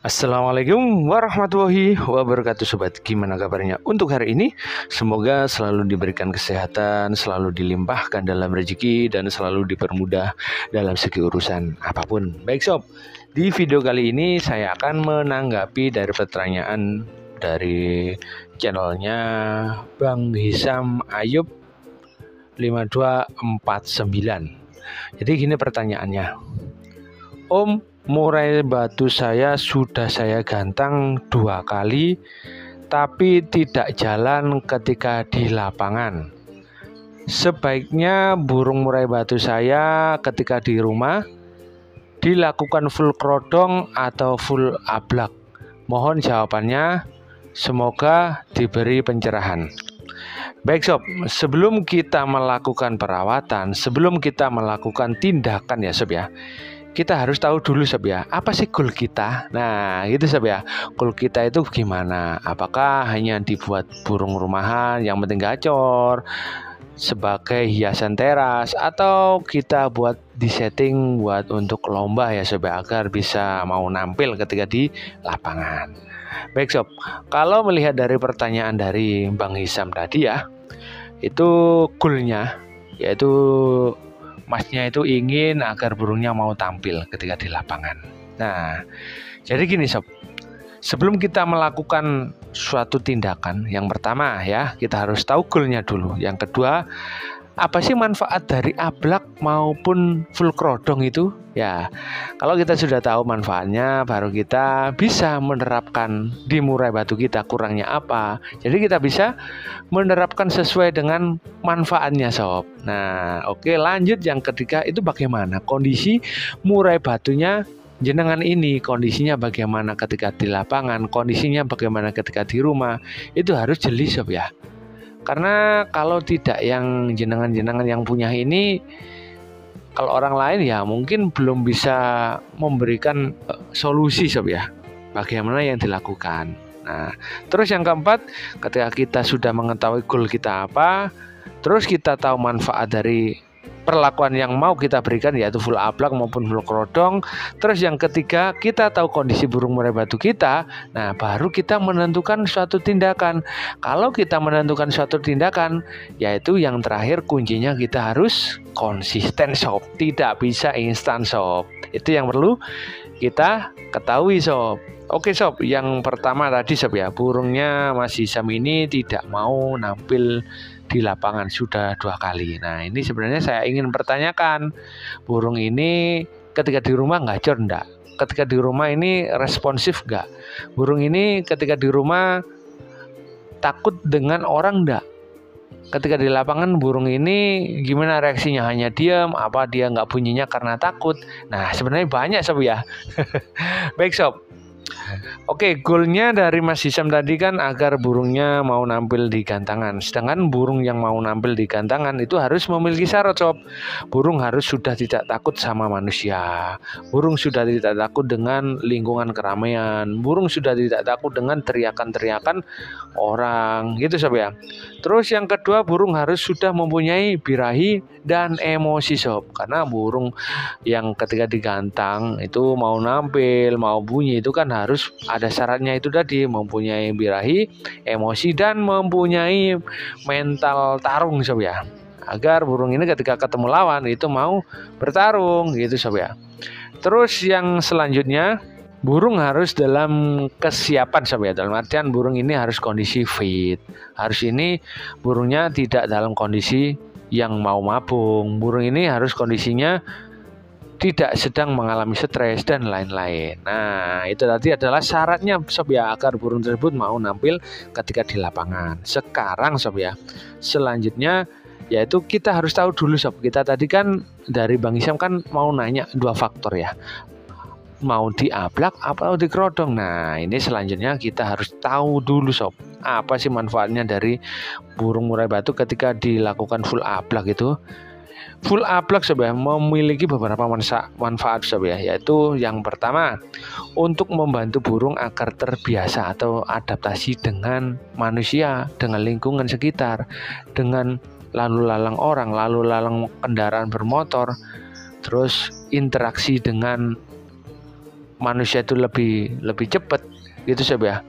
Assalamualaikum warahmatullahi wabarakatuh sobat. Gimana kabarnya untuk hari ini? Semoga selalu diberikan kesehatan, selalu dilimpahkan dalam rezeki, dan selalu dipermudah dalam segi urusan apapun. Baik sob, di video kali ini saya akan menanggapi dari pertanyaan dari channelnya Bang Hisam Ayub 5249. Jadi gini pertanyaannya. Om, murai batu saya sudah saya gantang 2 kali, tapi tidak jalan ketika di lapangan. Sebaiknya burung murai batu saya ketika di rumah dilakukan full krodong atau full ablak? Mohon jawabannya, semoga diberi pencerahan. Baik sob, sebelum kita melakukan perawatan, sebelum kita melakukan tindakan ya sob ya, kita harus tahu dulu sob ya, apa sih goal kita? Nah gitu sob ya, goal kita itu gimana? Apakah hanya dibuat burung rumahan yang penting gacor sebagai hiasan teras, atau kita buat disetting buat untuk lomba ya sob ya, agar bisa mau nampil ketika di lapangan. Baik sob, kalau melihat dari pertanyaan dari Bang Hisam tadi ya, itu goalnya yaitu masnya itu ingin agar burungnya mau tampil ketika di lapangan. Nah, jadi gini sob, sebelum kita melakukan suatu tindakan, yang pertama ya, kita harus tahu goalnya dulu. Yang kedua, apa sih manfaat dari ablak maupun full krodong itu? Ya, kalau kita sudah tahu manfaatnya, baru kita bisa menerapkan di murai batu kita kurangnya apa. Jadi kita bisa menerapkan sesuai dengan manfaatnya sob. Nah, oke, lanjut yang ketiga itu bagaimana kondisi murai batunya jenengan ini, kondisinya bagaimana ketika di lapangan, kondisinya bagaimana ketika di rumah, itu harus jeli sob ya. Karena kalau tidak yang jenengan-jenengan yang punya ini, kalau orang lain ya mungkin belum bisa memberikan solusi sob ya, bagaimana yang dilakukan. Nah, terus yang keempat, ketika kita sudah mengetahui goal kita apa, terus kita tahu manfaat dari perlakuan yang mau kita berikan, yaitu full ablak maupun full krodong. Terus yang ketiga, kita tahu kondisi burung murai batu kita. Nah, baru kita menentukan suatu tindakan. Kalau kita menentukan suatu tindakan, yaitu yang terakhir kuncinya kita harus konsisten sob, tidak bisa instan sob. Itu yang perlu kita ketahui sob. Oke sob, yang pertama tadi sob ya, burungnya Mas Hisam ini tidak mau nampil di lapangan sudah 2 kali. Nah ini sebenarnya saya ingin pertanyakan, burung ini ketika di rumah gacor enggak? Ketika di rumah ini responsif enggak? Burung ini ketika di rumah takut dengan orang enggak? Ketika di lapangan burung ini gimana reaksinya? Hanya diam? Apa dia nggak bunyinya karena takut? Nah sebenarnya banyak sob ya. Baik sob. Oke, goalnya dari Mas Hisam tadi kan agar burungnya mau nampil di gantangan. Sedangkan burung yang mau nampil di gantangan itu harus memiliki syarat sob. Burung harus sudah tidak takut sama manusia. Burung sudah tidak takut dengan lingkungan keramaian. Burung sudah tidak takut dengan teriakan-teriakan orang, gitu sob ya. Terus yang kedua, burung harus sudah mempunyai birahi dan emosi sob. Karena burung yang ketika digantang itu mau nampil, mau bunyi itu kan harus ada syaratnya itu tadi, mempunyai birahi, emosi, dan mempunyai mental tarung sob ya, agar burung ini ketika ketemu lawan itu mau bertarung gitu sob ya. Terus yang selanjutnya, burung harus dalam kesiapan sob ya, dalam artian burung ini harus kondisi fit. Harus ini burungnya tidak dalam kondisi yang mau mabung. Burung ini harus kondisinya tidak sedang mengalami stres dan lain-lain. Nah itu tadi adalah syaratnya sob ya, agar burung tersebut mau nampil ketika di lapangan. Sekarang sob ya, selanjutnya yaitu kita harus tahu dulu sob, kita tadi kan dari Bang Hisam kan mau nanya 2 faktor ya, mau di ablak atau di krodong. Nah ini selanjutnya kita harus tahu dulu sob, apa sih manfaatnya dari burung murai batu ketika dilakukan full ablak itu. Full ablak sob ya, memiliki beberapa manfaat sob ya, yaitu yang pertama, untuk membantu burung agar terbiasa atau adaptasi dengan manusia, dengan lingkungan sekitar, dengan lalu lalang orang, lalu lalang kendaraan bermotor, terus interaksi dengan manusia itu lebih cepat gitu sob ya.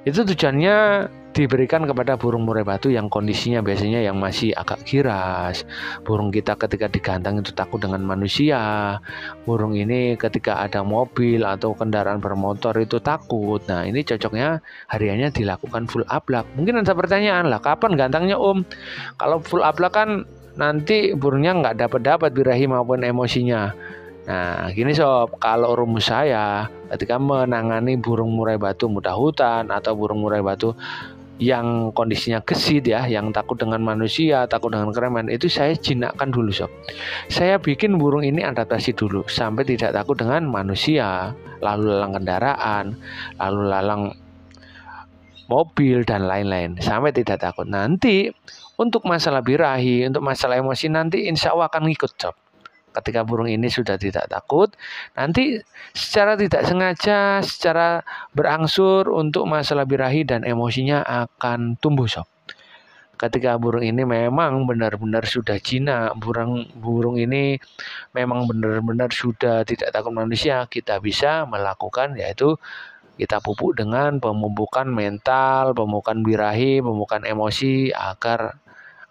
Itu tujuannya diberikan kepada burung murai batu yang kondisinya biasanya yang masih agak giras. Burung kita ketika digantang itu takut dengan manusia. Burung ini ketika ada mobil atau kendaraan bermotor itu takut. Nah, ini cocoknya hariannya dilakukan full ablak. Mungkin ada pertanyaan lah, kapan gantangnya Om? Kalau full ablak kan nanti burungnya nggak dapat birahi maupun emosinya. Nah, gini sob, kalau rumus saya ketika menangani burung murai batu muda hutan atau burung murai batu yang kondisinya gesit ya, yang takut dengan manusia, takut dengan keremen, itu saya jinakkan dulu sob. Saya bikin burung ini adaptasi dulu sampai tidak takut dengan manusia, lalu lalang kendaraan, lalu lalang mobil dan lain-lain, sampai tidak takut. Nanti untuk masalah birahi, untuk masalah emosi nanti insya Allah akan ngikut sob. Ketika burung ini sudah tidak takut, nanti secara tidak sengaja, secara berangsur untuk masalah birahi dan emosinya akan tumbuh sob. Ketika burung ini memang benar-benar sudah jinak, burung ini memang benar-benar sudah tidak takut manusia, kita bisa melakukan yaitu kita pupuk dengan pemupukan mental, pemupukan birahi, pemupukan emosi agar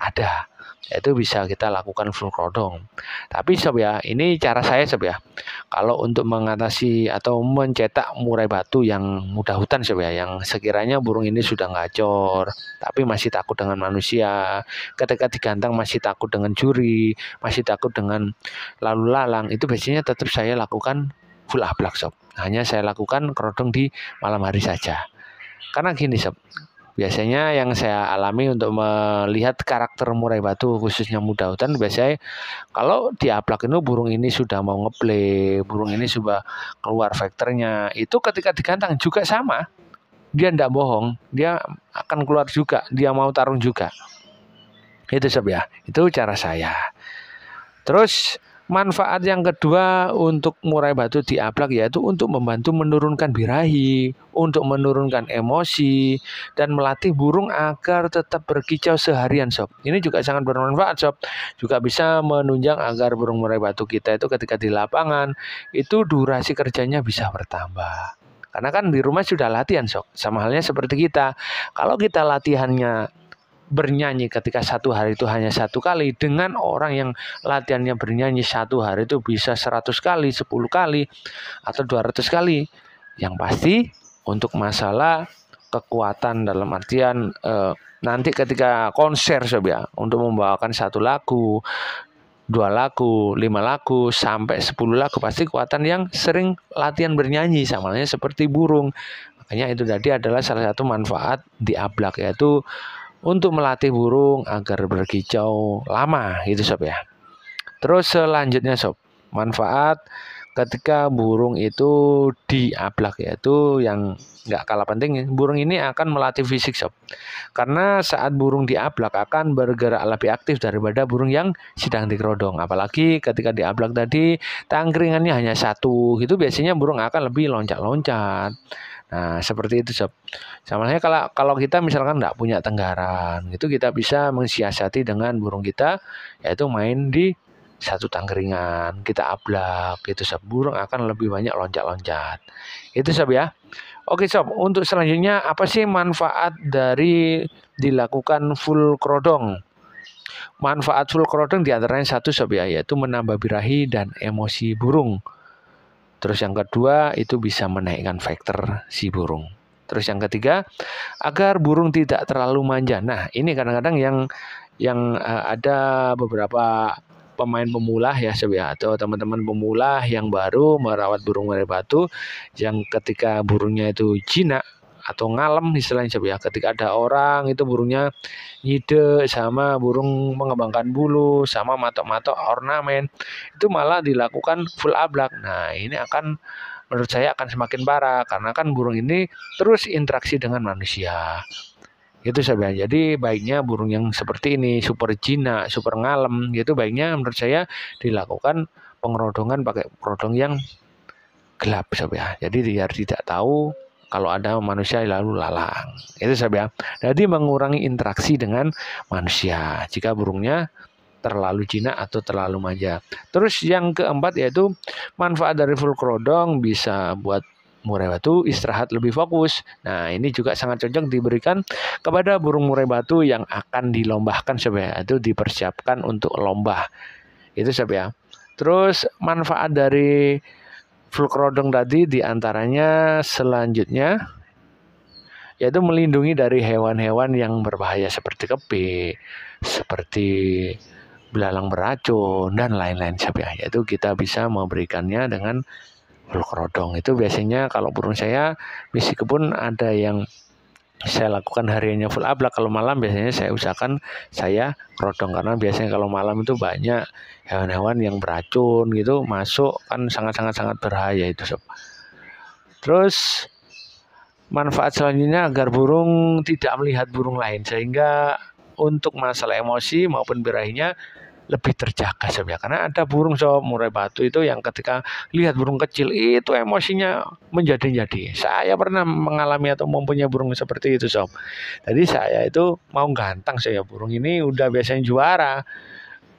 ada. Itu bisa kita lakukan full crodong. Tapi sob ya, ini cara saya sob ya. Kalau untuk mengatasi atau mencetak murai batu yang muda hutan sob ya, yang sekiranya burung ini sudah ngacor, tapi masih takut dengan manusia, ketika digantang masih takut dengan juri, masih takut dengan lalu lalang, itu biasanya tetap saya lakukan full ablak sob. Hanya saya lakukan crodong di malam hari saja. Karena gini sob, biasanya yang saya alami untuk melihat karakter murai batu khususnya muda hutan, biasanya kalau di ablak itu burung ini sudah mau ngeplay, burung ini sudah keluar vektornya, itu ketika digantang juga sama. Dia tidak bohong, dia akan keluar juga, dia mau tarung juga. Itu sob ya, itu cara saya. Terus manfaat yang kedua untuk murai batu di ablak yaitu untuk membantu menurunkan birahi, untuk menurunkan emosi, dan melatih burung agar tetap berkicau seharian sob. Ini juga sangat bermanfaat sob. Juga bisa menunjang agar burung murai batu kita itu ketika di lapangan itu durasi kerjanya bisa bertambah. Karena kan di rumah sudah latihan sob. Sama halnya seperti kita. Kalau kita latihannya bernyanyi ketika satu hari itu hanya satu kali, dengan orang yang latihannya bernyanyi satu hari itu bisa 100 kali, 10 kali, atau 200 kali. Yang pasti untuk masalah kekuatan dalam artian nanti ketika konser sob ya, untuk membawakan satu lagu, 2 lagu, 5 lagu, sampai 10 lagu, pasti kekuatan yang sering latihan bernyanyi, samanya seperti burung. Makanya itu tadi adalah salah satu manfaat di ablak, yaitu untuk melatih burung agar berkicau lama gitu sob ya. Terus selanjutnya sob, manfaat ketika burung itu di ablak yaitu yang nggak kalah penting, burung ini akan melatih fisik sob. Karena saat burung di ablak akan bergerak lebih aktif daripada burung yang sedang dikerodong. Apalagi ketika di ablak tadi tangkringannya hanya satu, itu biasanya burung akan lebih loncat-loncat. Nah, seperti itu sob. Sama halnya kalau kita misalkan nggak punya tenggaran, itu kita bisa mensiasati dengan burung kita, yaitu main di satu tangkringan, kita ablak, gitu sob. Burung akan lebih banyak loncat-loncat. Itu sob ya. Oke sob, untuk selanjutnya apa sih manfaat dari dilakukan full crodong? Manfaat full crodong diantaranya satu sob ya, yaitu menambah birahi dan emosi burung. Terus yang kedua itu bisa menaikkan vektor si burung. Terus yang ketiga, agar burung tidak terlalu manja. Nah, ini kadang-kadang yang ada beberapa pemain pemula ya sob ya, atau teman-teman pemula yang baru merawat burung murai batu, yang ketika burungnya itu jinak atau ngalem istilahnya sob ya, ketika ada orang itu burungnya nyide sama burung mengembangkan bulu sama matok-matok ornamen, itu malah dilakukan full ablak. Nah, ini akan menurut saya akan semakin parah karena kan burung ini terus interaksi dengan manusia. Itu sob ya. Jadi baiknya burung yang seperti ini super jinak, super ngalem, gitu baiknya menurut saya dilakukan pengerodongan pakai kerodong yang gelap sob ya. Jadi biar tidak tahu kalau ada manusia lalu lalang. Itu sob ya. Jadi mengurangi interaksi dengan manusia jika burungnya terlalu jinak atau terlalu manja. Terus yang keempat yaitu manfaat dari full crodong bisa buat murai batu istirahat lebih fokus. Nah, ini juga sangat cocok diberikan kepada burung murai batu yang akan dilombahkan sob ya. Itu dipersiapkan untuk lomba. Itu sob ya. Terus manfaat dari fulcrodong tadi diantaranya selanjutnya yaitu melindungi dari hewan-hewan yang berbahaya seperti kepik, seperti belalang beracun dan lain-lain sob ya. Yaitu kita bisa memberikannya dengan fulcrodong. Itu biasanya kalau burung saya misi kebun ada yang saya lakukan hariannya full ablak. Kalau malam biasanya saya usahakan saya krodong karena biasanya kalau malam itu banyak hewan-hewan yang beracun gitu masuk, kan sangat berbahaya itu sob. Terus manfaat selanjutnya agar burung tidak melihat burung lain, sehingga untuk masalah emosi maupun birahinya lebih terjaga sob ya. Karena ada burung sob murai batu itu yang ketika lihat burung kecil itu emosinya menjadi-jadi. Saya pernah mengalami atau mempunyai burung seperti itu sob. Jadi saya itu mau gantang saya burung ini udah biasanya juara.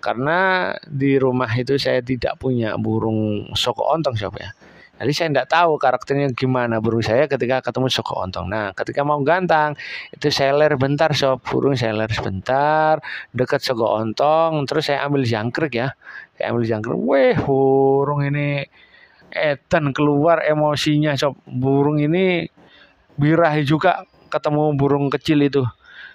Karena di rumah itu saya tidak punya burung soko ontong sob ya. Jadi saya tidak tahu karakternya gimana burung saya ketika ketemu soko ontong. Nah, ketika mau gantang itu saya ler bentar sob, burung saya ler sebentar dekat soko ontong, terus saya ambil jangkrik ya. Saya ambil jangkrik, weh burung ini edan keluar emosinya sob. Burung ini birahi juga ketemu burung kecil itu.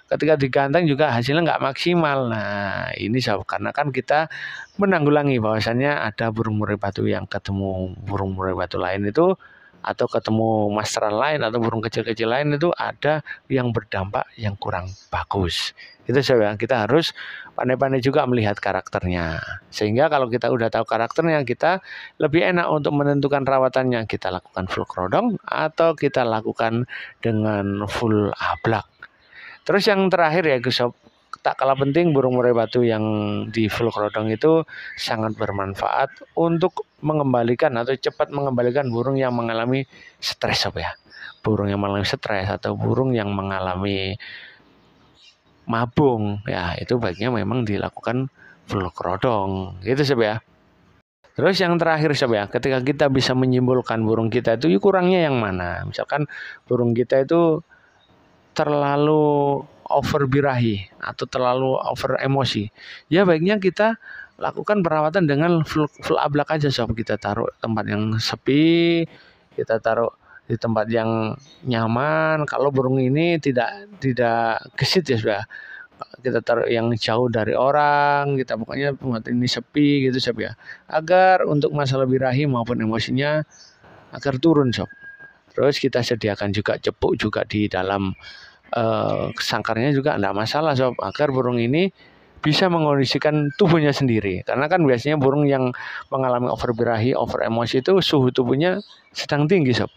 Ketika diganteng juga hasilnya nggak maksimal. Nah, ini sob, karena kan kita menanggulangi bahwasannya ada burung murai batu yang ketemu burung murai batu lain itu, atau ketemu masteran lain atau burung kecil-kecil lain itu ada yang berdampak yang kurang bagus. Itu sob ya, kita harus pandai-pandai juga melihat karakternya. Sehingga kalau kita udah tahu karakternya, kita lebih enak untuk menentukan rawatannya. Kita lakukan full krodong atau kita lakukan dengan full ablak. Terus yang terakhir ya sob, tak kalah penting burung murai batu yang di full krodong itu sangat bermanfaat untuk mengembalikan atau cepat mengembalikan burung yang mengalami stres sob ya. Burung yang mengalami stres atau burung yang mengalami mabung ya, itu baiknya memang dilakukan full krodong gitu sob ya. Terus yang terakhir sob ya, ketika kita bisa menyimpulkan burung kita itu kurangnya yang mana. Misalkan burung kita itu terlalu over birahi atau terlalu over emosi, ya baiknya kita lakukan perawatan dengan full ablak aja sob. Kita taruh tempat yang sepi, kita taruh di tempat yang nyaman. Kalau burung ini tidak gesit ya sudah, kita taruh yang jauh dari orang, kita pokoknya tempat ini sepi gitu sob ya, agar untuk masalah birahi maupun emosinya agar turun sob. Terus kita sediakan juga cepuk juga di dalam sangkarnya juga tidak masalah sob, agar burung ini bisa mengondisikan tubuhnya sendiri. Karena kan biasanya burung yang mengalami over birahi, over emosi itu suhu tubuhnya sedang tinggi sob.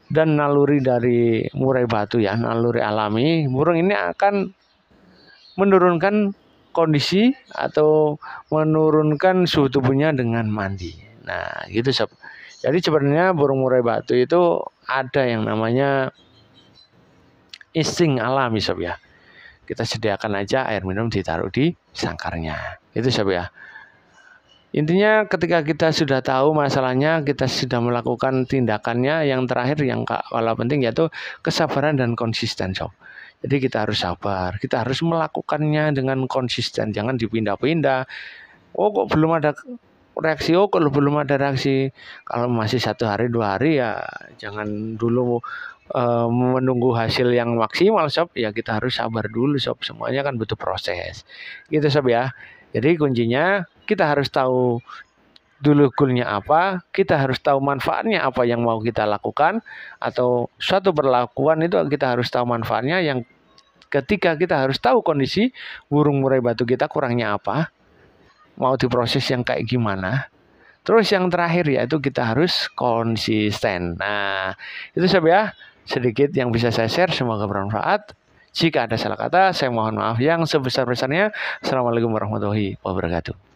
Dan naluri dari murai batu ya, naluri alami, burung ini akan menurunkan kondisi atau menurunkan suhu tubuhnya dengan mandi. Nah gitu sob. Jadi sebenarnya burung murai batu itu ada yang namanya insting alami sob ya. Kita sediakan aja air minum ditaruh di sangkarnya. Itu sob ya. Intinya ketika kita sudah tahu masalahnya, kita sudah melakukan tindakannya, yang terakhir yang kalah penting yaitu kesabaran dan konsisten sob. Jadi kita harus sabar, kita harus melakukannya dengan konsisten, jangan dipindah-pindah. Oh kok belum ada reaksi, oh kalau belum ada reaksi, kalau masih 1 hari 2 hari ya jangan dulu menunggu hasil yang maksimal sob ya. Kita harus sabar dulu sob, semuanya kan butuh proses gitu sob ya. Jadi kuncinya kita harus tahu dulu goalnya apa, kita harus tahu manfaatnya apa yang mau kita lakukan, atau suatu perlakuan itu kita harus tahu manfaatnya. Yang ketika kita harus tahu kondisi burung murai batu kita kurangnya apa, mau diproses yang kayak gimana. Terus yang terakhir yaitu kita harus konsisten. Nah itu sob ya, sedikit yang bisa saya share, semoga bermanfaat. Jika ada salah kata, saya mohon maaf yang sebesar-besarnya. Assalamualaikum warahmatullahi wabarakatuh.